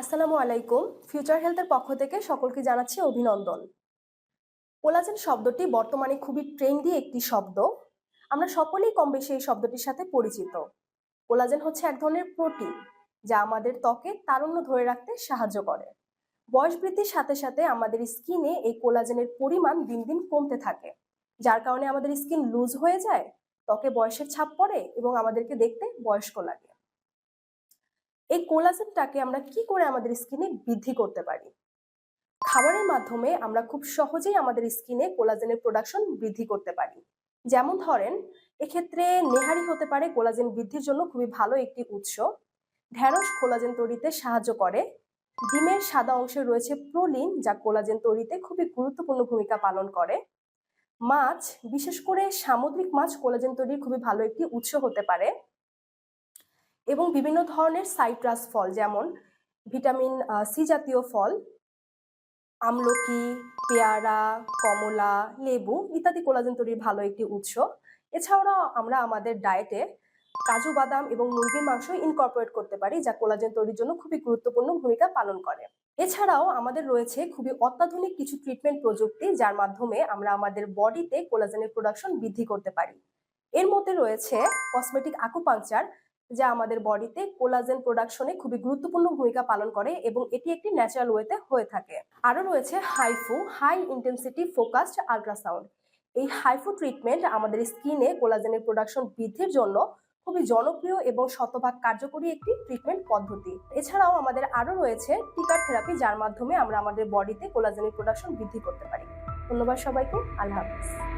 আসসালামু আলাইকুম। ফিউচার হেলথের পক্ষ থেকে সকলকে জানাচ্ছি অভিনন্দন। কোলাজেন শব্দটি বর্তমানে খুবই ট্রেন্ডি একটি শব্দ। আমরা সকলেই কম বেশি এই শব্দটির সাথে পরিচিত। কোলাজেন হচ্ছে এক ধরনের প্রোটিন যা আমাদের ত্বকে তারুণ্য ধরে রাখতে সাহায্য করে। বয়স বৃদ্ধির সাথে সাথে আমাদের স্কিনে এই কোলাজেনের পরিমাণ দিন দিন কমতে থাকে, যার কারণে আমাদের স্কিন লুজ হয়ে যায়, ত্বকে বয়সের ছাপ পড়ে এবং আমাদেরকে দেখতে বয়স্ক লাগে। এই কোলাজেনটাকে আমরা কি করে আমাদের স্কিনে বৃদ্ধি করতে পারি? খাবারের মাধ্যমে আমরা খুব সহজেই আমাদের স্কিনে কোলাজেনের প্রোডাকশন বৃদ্ধি করতে পারি। যেমন ধরেন, এক্ষেত্রে নেহারি হতে পারে কোলাজেন বৃদ্ধির জন্য খুবই ভালো একটি উৎস। ঢ্যাঁড়স কোলাজেন তৈরিতে সাহায্য করে। ডিমের সাদা অংশে রয়েছে প্রোলিন, যা কোলাজেন তৈরিতে খুবই গুরুত্বপূর্ণ ভূমিকা পালন করে। মাছ, বিশেষ করে সামুদ্রিক মাছ কোলাজেন তৈরির খুবই ভালো একটি উৎস হতে পারে। এবং বিভিন্ন ধরনের সাইট্রাস ফল, যেমন ভিটামিন সি জাতীয় ফল, আমলকি, পেয়ারা, কমলা, লেবু ইত্যাদি কোলাজেন তৈরির ভালো একটি উৎস। এছাড়াও আমরা আমাদের ডায়েটে কাজু বাদাম এবং মুরগির মাংস ইনকর্পোরেট করতে পারি, যা কোলাজেন তৈরির জন্য খুবই গুরুত্বপূর্ণ ভূমিকা পালন করে। এছাড়াও আমাদের রয়েছে খুবই অত্যাধুনিক কিছু ট্রিটমেন্ট প্রযুক্তি, যার মাধ্যমে আমরা আমাদের বডিতে কোলাজেনের প্রোডাকশন বৃদ্ধি করতে পারি। এর মধ্যে রয়েছে কসমেটিক আকুপাংচার, যা আমাদের বডিতে কোলাজেন প্রোডাকশনে খুবই গুরুত্বপূর্ণ ভূমিকা পালন করে এবং এটি একটি ন্যাচারাল ওয়েতে হয়ে থাকে। আরও রয়েছে HIFU, high intensity focused ultrasound. এই হাইফু ট্রিটমেন্ট আমাদের স্কিনে কোলাজেনের প্রোডাকশন বৃদ্ধির জন্য খুবই জনপ্রিয় এবং শতভাগ কার্যকরী একটি ট্রিটমেন্ট পদ্ধতি। এছাড়াও আমাদের আরও রয়েছে টিকার থেরাপি, যার মাধ্যমে আমরা আমাদের বডিতে কোলাজেনের প্রোডাকশন বৃদ্ধি করতে পারি। ধন্যবাদ সবাইকে। আল্লাহ হাফিজ।